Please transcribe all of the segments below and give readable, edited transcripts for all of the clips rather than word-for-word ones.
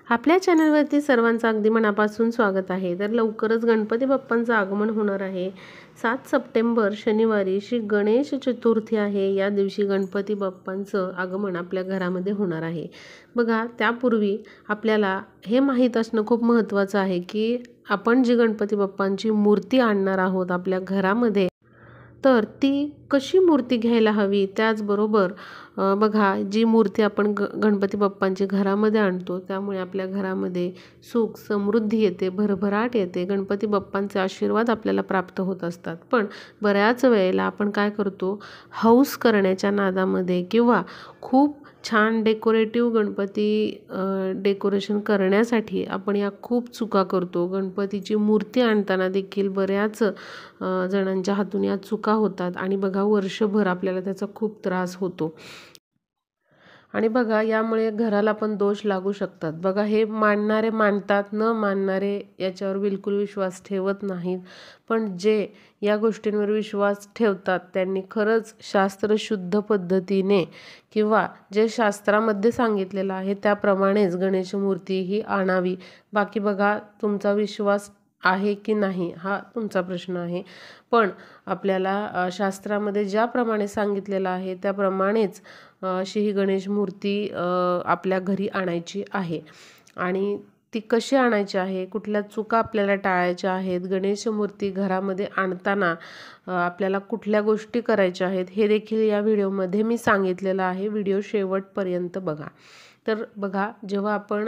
आपल्या चॅनलवरती सर्वांचं अगदी मनापासून स्वागत आहे। तर लवकरच गणपती बाप्पांचं आगमन होणार आहे। 7 सप्टेंबर शनिवारी श्री गणेश चतुर्थी आहे। या दिवशी गणपती बाप्पांचं आगमन आपल्या घरामध्ये होणार आहे। बघा, त्यापूर्वी आपल्याला हे माहीत असणं खूप महत्त्वाचं आहे की आपण जी गणपती बाप्पांची मूर्ती आणणार आहोत आपल्या घरामध्ये, तर ती कशी मूर्ती घ्यायला हवी। त्याचबरोबर बघा, जी मूर्ती आपण गणपती बाप्पांची घरामध्ये आणतो त्यामुळे आपल्या घरामध्ये सुख समृद्धी येते, भरभराट येते, गणपती बाप्पांचे आशीर्वाद आपल्याला प्राप्त होत असतात। पण बऱ्याच वेळेला आपण काय करतो, हौस करण्याच्या नादामध्ये किंवा खूप छान डेकोरेटिव्ह गणपती डेकोरेशन करण्यासाठी आपण या खूप चुका करतो। गणपतीची मूर्ती आणताना देखील बऱ्याच जणांच्या हातून या चुका होतात आणि बघा, वर्षभर आपल्याला त्याचा खूप त्रास होतो। आणि बघा, यामुळे घराला पण दोष लागू शकतात। बघा, हे मानणारे मानतात, न मानणारे याच्यावर बिलकुल विश्वास ठेवत नाहीत। पण जे या गोष्टींवर विश्वास ठेवतात त्यांनी खरंच शास्त्रशुद्ध पद्धतीने किंवा जे शास्त्रामध्ये सांगितलेलं आहे त्याप्रमाणेच गणेश मूर्ती ही आणावी। बाकी बघा, तुमचा विश्वास आहे की नाही हा तुमचा प्रश्न आहे, पण आपल्याला शास्त्रामध्ये ज्याप्रमाणे सांगितलेलं आहे त्याप्रमाणेच अशी ही गणेश मूर्ती आपल्या घरी आणायची आहे। आणि ती कशी आणायची आहे, कुठल्या चुका आपल्याला टाळायच्या आहेत, गणेश मूर्ती घरामध्ये आणताना आपल्याला कुठल्या गोष्टी करायच्या आहेत हे देखील या व्हिडिओमध्ये मी सांगितलेलं आहे। व्हिडिओ शेवटपर्यंत बघा। तर बघा, जेव्हा आपण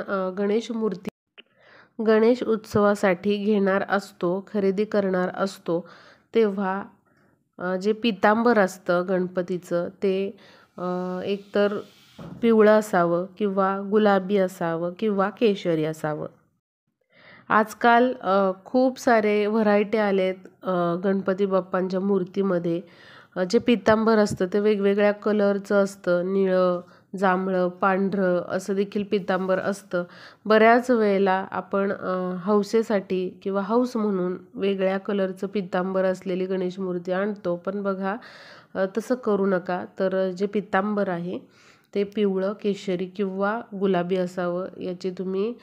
गणेश उत्सवासाठी घेणार असतो, खरेदी करणार असतो, तेव्हा जे पितांबर असतं गणपतीचं ते एकतर पिवळं असावं किंवा गुलाबी असावं किंवा केशरी असावं। आजकाल खूप सारे व्हरायटी आलेत गणपती बाप्पांच्या मूर्तीमध्ये। जे पितांबर असतं ते वेगवेगळ्या कलरचं असतं, निळं, जांभळं, पांढरं असं देखील पितांबर असतं। बऱ्याच वेळेला आपण हौसेसाठी किंवा हौस म्हणून वेगळ्या कलरचं पितांबर असलेली गणेश मूर्ती आणतो, पण बघा, तसं करू नका। तर जे पितांबर आहे ते पिवळं, केशरी किंवा गुलाबी असावं याची तुम्ही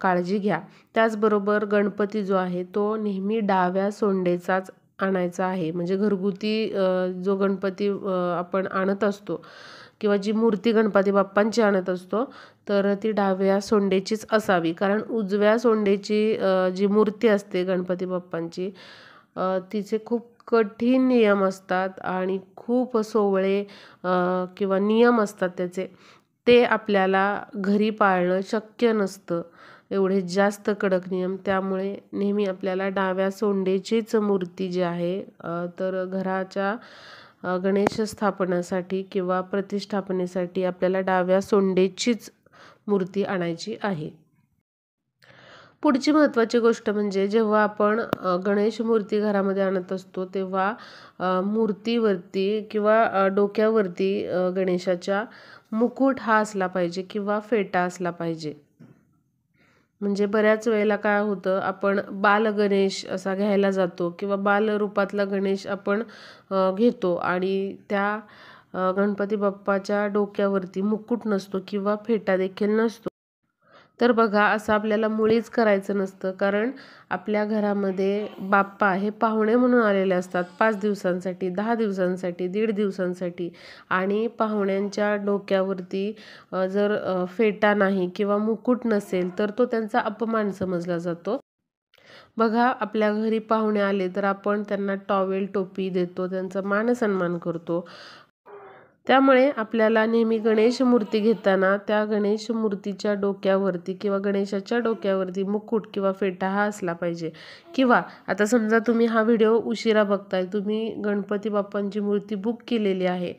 काळजी घ्या। त्याचबरोबर गणपती जो आहे तो नेहमी डाव्या सोंडेचाच आणायचा आहे। म्हणजे घरगुती जो गणपती आपण आणत असतो किंवा जी मूर्ती गणपती बाप्पांची आणत असतो तर ती डाव्या सोंडेचीच असावी। कारण उजव्या सोंडेची जी मूर्ती असते गणपती बाप्पांची, तिचे खूप कठीण नियम असतात आणि खूप सोवळे किंवा नियम असतात त्याचे, ते आपल्याला घरी पाळणं शक्य नसतं, एवढे जास्त कडक नियम। त्यामुळे नेहमी आपल्याला डाव्या सोंडेचीच मूर्ती जी आहे तर घराच्या गणेश स्थापनेसाठी किंवा प्रतिष्ठापनेसाठी आपल्याला डाव्या सोंडेचीच मूर्ती आणायची आहे। पुढची महत्त्वाची गोष्ट म्हणजे जेव्हा आपण गणेश मूर्ती घरामध्ये आणत असतो तेव्हा मूर्तीवरती किंवा डोक्यावरती गणेशाच्या मुकुट हा असला पाहिजे किंवा फेटा असला पाहिजे। म्हणजे बऱ्याच वेळेला काय होतं, आपण बाल गणेश असा घ्यायला जातो किंवा बाल रूपातला गणेश आपण घेतो आणि त्या गणपती बाप्पाच्या डोक्यावरती मुकुट नसतो किंवा फेटा देखील नसतो। तर बघा, असं आपल्याला मुळीच करायचं नसतं। कारण आपल्या घरामध्ये बाप्पा हे पाहुणे म्हणून आलेले असतात 5 दिवसांसाठी, 10 दिवसांसाठी, 1.5 दिवसांसाठी। आणि पाहुण्यांच्या डोक्यावरती जर फेटा नाही किंवा मुकुट नसेल तर तो त्यांचा अपमान समजला जातो। बघा, आपल्या घरी पाहुणे आले तर आपण त्यांना टॉवेल टोपी देतो, त्यांचा मानसन्मान करतो। त्यामुळे आपल्याला नेहमी गणेश मूर्ती घेताना त्या गणेश मूर्तीच्या डोक्यावरती किंवा गणेशाच्या डोक्यावरती मुकुट किंवा फेटा हा असला पाहिजे। किंवा आता समजा तुम्ही हा व्हिडिओ उशिरा बघताय, तुम्ही गणपती बाप्पांची मूर्ती बुक केलेली आहे,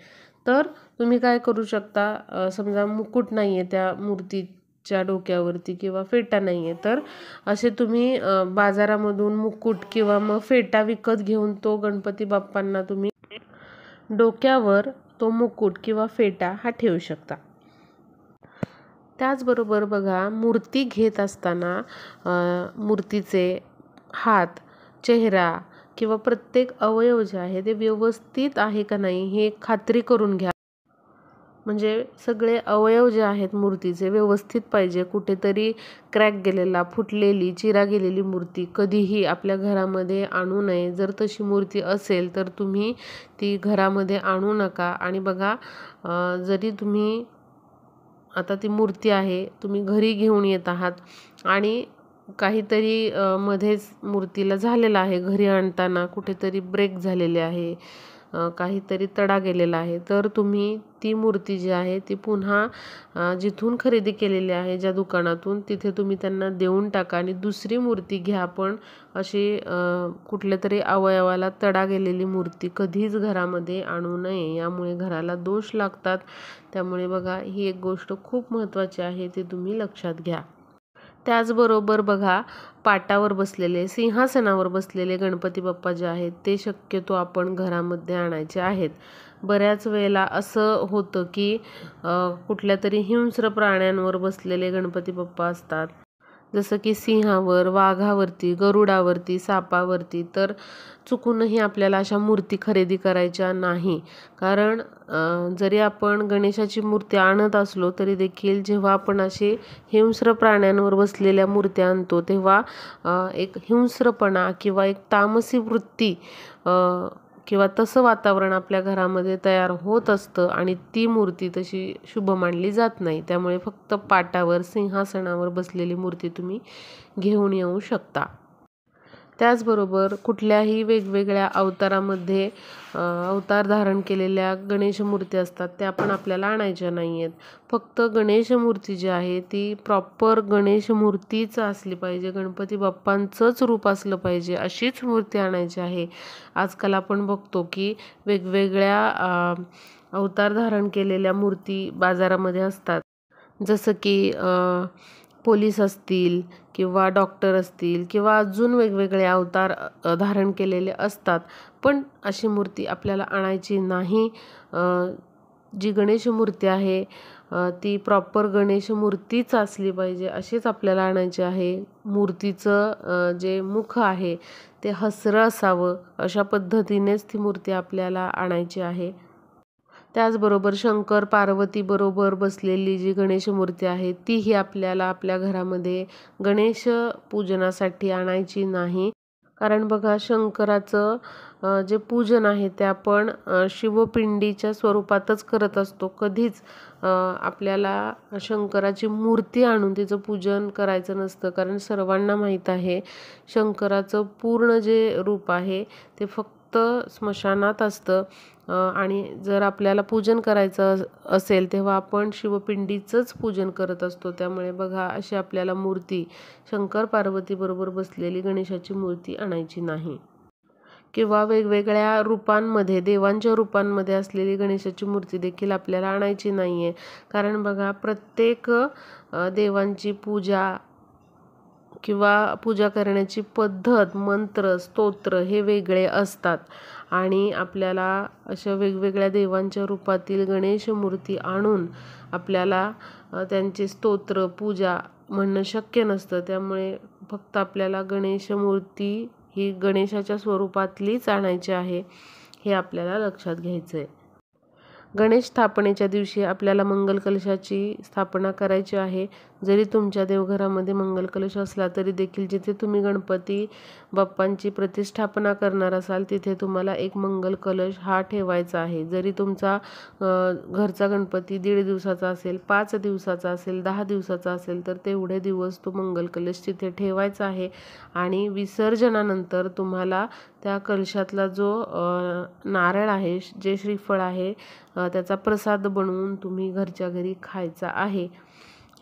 तर तुम्ही काय करू शकता, समजा मुकुट नाही आहे त्या मूर्तीच्या डोक्यावरती किंवा फेटा नाही आहे, तर असे तुम्ही बाजारामधून मुकुट किंवा मग फेटा विकत घेऊन तो गणपती बाप्पांना तुम्ही डोक्यावर तो मुकुट किंवा फेटा हा ठेवू शकता। त्याचबरोबर बघा, मूर्ती घेत असताना मूर्तीचे हात, चेहरा किंवा प्रत्येक अवयव जे आहे ते व्यवस्थित आहे का नाही हे खात्री करून घ्या। म्हणजे सगळे अवयव जे आहेत मूर्तीचे व्यवस्थित पाहिजे. कुठेतरी क्रॅक गेलेला, फुटलेली, चिरा गेलेली मूर्ती कधीही आपल्या घरामध्ये आणू नये. जर तशी मूर्ती असेल तर तुम्ही ती घरामध्ये आणू नका. आणि बघा, जरी तुम्ही आता ती मूर्ती आहे तुम्ही घरी घेऊन येत आहात आणि काहीतरी मध्येच मूर्तीला झालेलं आहे, घरी आणताना कुठेतरी ब्रेक झालेले आहे, काहीतरी तडा गेलेला आहे, तर तुम्ही ती मूर्ती जी आहे ती पुन्हा जिथून खरेदी केलेली आहे ज्या दुकानातून तिथे तुम्ही त्यांना देऊन टाका आणि दुसरी मूर्ती घ्या. पण अशी कुठल्या तरी अवयवाला तडा गेलेली मूर्ती कधीच घरामध्ये आणू नये. यामुळे घराला दोष लागतात. त्यामुळे बघा, ही एक गोष्ट खूप महत्त्वाची आहे, ती तुम्ही लक्षात घ्या. त्याचबरोबर बघा, पाटावर बसलेले, सिंहासनावर बसलेले गणपती बाप्पा जे आहेत ते शक्यतो आपण घरामध्ये आणायचे आहेत. बऱ्याच वेळेला असं होतं की कुठल्या तरी हिंस्र प्राण्यांवर बसलेले गणपती बाप्पा असतात, जसं की सिंहावर, वाघावरती, गरुडावरती, सापावरती. तर चुकूनही आपल्याला अशा मूर्ती खरेदी करायच्या नाही. कारण जरी आपण गणेशाची मूर्ती आणत असलो तरी देखील जेव्हा आपण असे हिंस्र प्राण्यांवर बसलेल्या मूर्त्या आणतो तेव्हा एक हिंस्रपणा किंवा एक तामसी वृत्ती किंवा तसं वातावरण आपल्या घरामध्ये तयार होत असतं आणि ती मूर्ती तशी शुभ मानली जात नाही. त्यामुळे फक्त पाटावर, सिंहासनावर बसलेली मूर्ती तुम्ही घेऊन येऊ शकता. त्याचबरोबर कुठल्याही वेगवेगळ्या अवतारामध्ये अवतार धारण केलेल्या गणेश मूर्ती असतात, त्या पण आपल्याला आणायच्या नाही आहेत. फक्त गणेश मूर्ती जी आहे ती प्रॉपर गणेश मूर्तीच असली पाहिजे, गणपती बाप्पांचंच रूप असलं पाहिजे अशीच मूर्ती आणायची आहे. आजकाल आपण बघतो की वेगवेगळ्या अवतार धारण केलेल्या मूर्ती बाजारामध्ये असतात, जसं की पोलीस असतील किंवा डॉक्टर असतील किंवा अजून वेगवेगळे अवतार धारण केलेले असतात. पण अशी मूर्ती आपल्याला आणायची नाही. जी गणेश मूर्ती आहे ती प्रॉपर गणेश मूर्तीच असली पाहिजे अशीच आपल्याला आणायची आहे. मूर्तीचं जे मुख आहे ते हसरं असावं, अशा पद्धतीनेच ती मूर्ती आपल्याला आणायची आहे. त्याचबरोबर शंकर पार्वती बरोबर बसलेली जी गणेश मूर्ती आहे तीही आपल्याला आपल्या घरामध्ये गणेश पूजनासाठी आणायची नाही. कारण बघा, शंकराचं जे पूजन आहे ते आपण शिवपिंडीच्या स्वरूपातच करत असतो. कधीच आपल्याला शंकराची मूर्ती आणून तिचं पूजन करायचं नसतं. कारण सर्वांना माहीत आहे शंकराचं पूर्ण जे रूप आहे ते फक्त स्मशानात असतं. आणि जर आपल्याला पूजन करायचं असेल तेव्हा आपण शिवपिंडीचंच पूजन करत असतो. त्यामुळे बघा, अशी आपल्याला मूर्ती शंकर पार्वती बरोबर बसलेली गणेशाची मूर्ती आणायची नाही. किंवा वेगवेगळ्या रूपांमध्ये, देवांच्या रूपांमध्ये असलेली गणेशाची मूर्ती देखील आपल्याला आणायची नाही आहे. कारण बघा, प्रत्येक देवांची पूजा किंवा पूजा करण्याची पद्धत, मंत्र, स्तोत्र हे वेगळे असतात आणि आपल्याला अशा वेगवेगळ्या देवांच्या रूपातील गणेश मूर्ती आणून आपल्याला त्यांचे स्तोत्र, पूजा म्हणणं शक्य नसतं. त्यामुळे फक्त आपल्याला गणेश मूर्ती ही गणेशाच्या स्वरूपातलीच आणायची आहे, हे आपल्याला लक्षात घ्यायचं आहे. गणेश स्थापनेच्या दिवशी आपल्याला मंगल कलशाची स्थापना करायची आहे. जरी तुमच्या देवघरामध्ये मंगल कलश असला तरी देखील जिथे तुम्ही गणपती बाप्पांची प्रतिष्ठापना करणार असाल तिथे तुम्हाला एक मंगल कलश हा ठेवायचा आहे. जरी तुमचा घरचा गणपती 1.5 दिवसाचा असेल, 5 दिवसाचा असेल, 10 दिवसाचा असेल तर तेवढे दिवस तो मंगल कलश तिथे ठेवायचा आहे. आणि विसर्जनानंतर तुम्हाला त्या कलशातला जो नारळ आहे, जे श्रीफळ आहे, त्याचा प्रसाद बनवून तुम्ही घरच्या घरी खायचा आहे,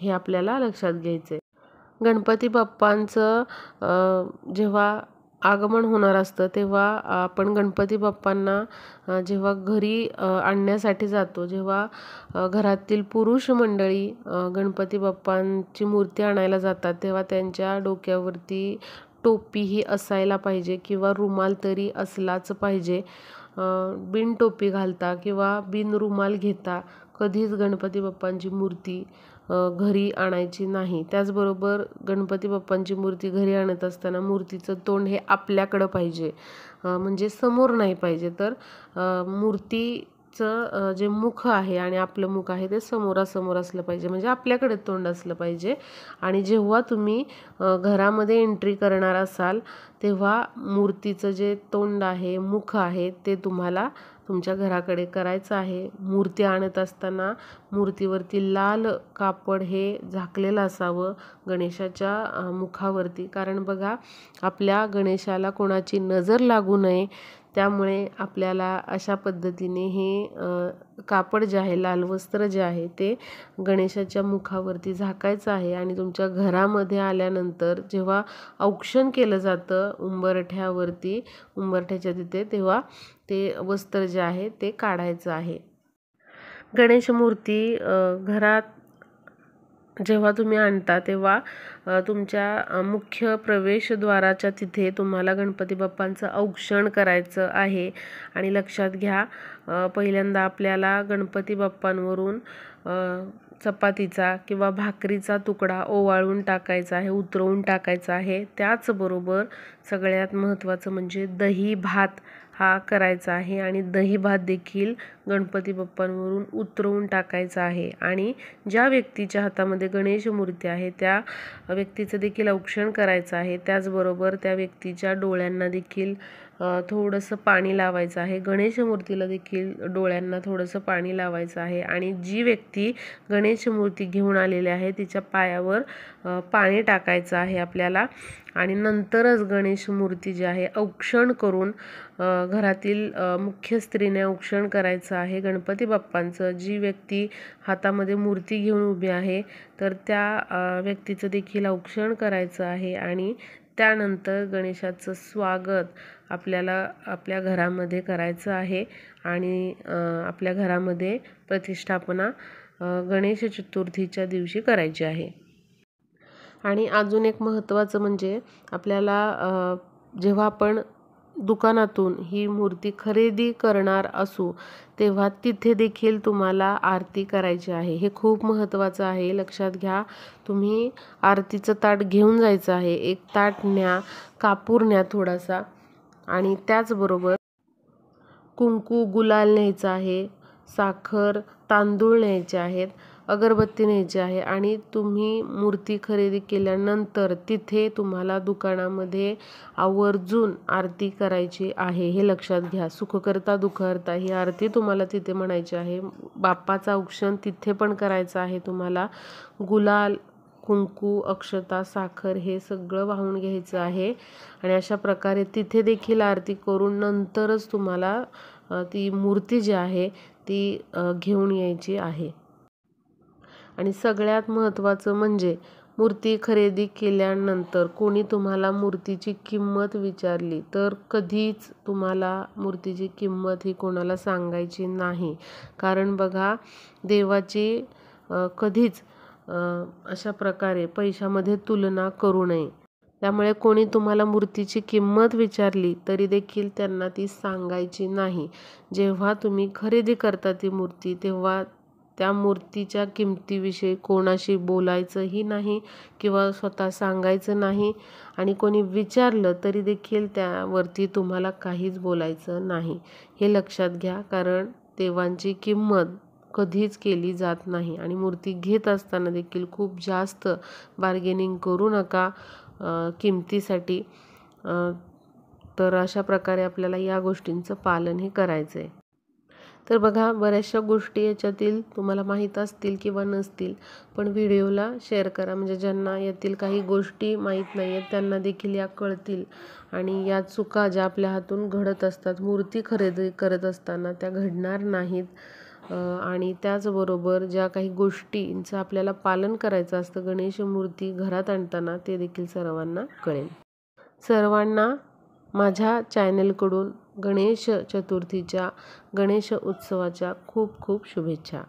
हे आपल्याला लक्षात घ्यायचं आहे. गणपती बाप्पांचं जेव्हा आगमन होणार असतं तेव्हा आपण गणपती बाप्पांना जेव्हा घरी आणण्यासाठी जातो, जेव्हा घरातील पुरुष मंडळी गणपती बाप्पांची मूर्ती आणायला जातात तेव्हा त्यांच्या डोक्यावरती टोपी ही असायला पाहिजे किंवा रुमाल तरी असलाच पाहिजे. बिन टोपी घालता किंवा बिन रुमाल घेता कधीच गणपती बाप्पांची मूर्ती घरी आणायची नाही. त्याचबरोबर गणपती बाप्पांची मूर्ती घरी आणत असताना मूर्तीचं तोंड हे आपल्याकडं पाहिजे, म्हणजे समोर नाही पाहिजे. तर मूर्तीचे गणेशचं जे मुख आहे आणि आपलं मुख आहे ते समोरासमोर असलं पाहिजे, म्हणजे आपल्याकडे तोंड असलं पाहिजे. आणि जेव्हा तुम्ही घरामध्ये एंट्री करणार असाल तेव्हा मूर्तीचं जे तोंड आहे, मुख आहे, ते तुम्हाला तुमच्या घराकडे करायचं आहे. मूर्ती आणत असताना मूर्तीवरती लाल कापड हे झाकलेलं असावं गणेशाच्या मुखावरती, कारण बघा आपल्या गणेशाला कोणाची नजर लागू नये, त्यामुळे आपल्याला अशा पद्धतीने हे कापड जे आहे, लाल वस्त्र जे आहे ते गणेशाच्या मुखावरती झाकायचं आहे. आणि तुमच्या घरामध्ये आल्यानंतर जेव्हा औक्षण केलं जातं उंबरठ्यावरती, उंबरठ्याच्या तिथे, तेव्हा ते वस्त्र जे आहे ते काढायचं आहे. गणेश मूर्ती घरात जेव्हा तुम्ही आणता तेव्हा तुमच्या मुख्य प्रवेशद्वाराच्या तिथे तुम्हाला गणपती बाप्पांचं औक्षण करायचं आहे. आणि लक्षात घ्या, पहिल्यांदा आपल्याला गणपती बाप्पांवरून चपातीचा किंवा भाकरीचा तुकडा ओवाळून टाकायचा आहे, उतरवून टाकायचा आहे. त्याचबरोबर सगळ्यात महत्त्वाचं म्हणजे दही भात हा करायचा आहे आणि दही भात देखील गणपती बाप्पांवरून उतरवून टाकायचा आहे. आणि ज्या व्यक्तीच्या हातामध्ये गणेश मूर्ती आहे त्या व्यक्तीचं देखील औक्षण करायचं आहे. त्याचबरोबर त्या व्यक्तीच्या डोळ्यांना देखील थोडंसं पाणी लावायचं आहे. गणेश मूर्तीला देखील डोळ्यांना थोडंसं पाणी लावायचं आहे. आणि जी व्यक्ती गणेश मूर्ती घेऊन आलेली आहे तिच्या पायावर पाणी टाकायचं आहे आपल्याला. आणि नंतरच गणेश मूर्ती जी आहे औक्षण करून घरातील मुख्य स्त्रीने औक्षण करायचं आहे गणपती बाप्पांचं. जी व्यक्ती हातामध्ये मूर्ती घेऊन उभी आहे तर त्या व्यक्तीचं देखील औक्षण करायचं आहे. आणि त्यानंतर गणेशाचं स्वागत आपल्याला आपल्या घरामध्ये करायचं आहे. आणि आपल्या घरामध्ये प्रतिष्ठापना गणेश चतुर्थीच्या दिवशी करायची आहे. आणि अजून एक महत्त्वाचं म्हणजे आपल्याला जेव्हा आपण दुकानातून ही मूर्ती खरेदी करणार असू तेव्हा तिथे देखील तुम्हाला आरती करायची आहे. हे खूप महत्त्वाचं आहे, लक्षात घ्या. तुम्ही आरतीचं ताट घेऊन जायचं आहे. एक ताट न्या, कापूर न्या थोडासा, आणि त्याचबरोबर कुंकू गुलाल न्यायचा आहे, साखर तांदूळ न्यायचे आहेत, अगरबत्ती न्यायची आहे. आणि तुम्ही मूर्ती खरेदी केल्यानंतर तिथे तुम्हाला दुकानामध्ये आवर्जून आरती करायची आहे, हे लक्षात घ्या. सुखकर्ता दुःखहर्ता ही आरती तुम्हाला तिथे म्हणायची आहे. बाप्पाचा औक्षण तिथे पण करायचं आहे तुम्हाला. गुलाल, कुंकू, अक्षता, साखर हे सगळं वाहून घ्यायचं आहे. आणि अशा प्रकारे तिथे देखील आरती करून नंतरच तुम्हाला ती मूर्ती जी आहे ती घेऊन यायची आहे. आणि सगळ्यात महत्त्वाचं म्हणजे मूर्ती खरेदी केल्यानंतर कोणी तुम्हाला मूर्तीची किंमत विचारली तर कधीच तुम्हाला मूर्तीची किंमत ही कोणाला सांगायची नाही. कारण बघा, देवाची कधीच अशा प्रकारे पैशामध्ये तुलना करू नये. त्यामुळे कोणी तुम्हाला मूर्तीची किंमत विचारली तरी देखील त्यांना ती सांगायची नाही. जेव्हा तुम्ही खरेदी करता ती मूर्ती तेव्हा त्या मूर्तीच्या किमतीविषयी कोणाशी बोलायचंही नाही किंवा स्वतः सांगायचं नाही. आणि कोणी विचारलं तरी देखील त्यावरती तुम्हाला काहीच बोलायचं नाही, हे लक्षात घ्या. कारण देवांची किंमत कधीच केली जात नाही. आणि मूर्ती घेत असताना देखील खूप जास्त बार्गेनिंग करू नका किमतीसाठी. तर अशा प्रकारे आपल्याला या गोष्टींचं पालन हे करायचं आहे. तर बघा, बऱ्याचशा गोष्टी याच्यातील तुम्हाला माहीत असतील किंवा नसतील, पण व्हिडिओला शेअर करा, म्हणजे ज्यांना यातील काही गोष्टी माहीत नाही आहेत त्यांना देखील या कळतील. आणि या चुका ज्या आपल्या हातून घडत असतात मूर्ती खरेदी करत असताना त्या घडणार नाहीत. आणि त्याचबरोबर ज्या काही गोष्टींचं आपल्याला पालन करायचं असतं गणेश मूर्ती घरात आणताना ते देखील सर्वांना कळेल. सर्वांना माझ्या चॅनलकडून गणेश चतुर्थीच्या, गणेश उत्सवाच्या खूप खूप शुभेच्छा.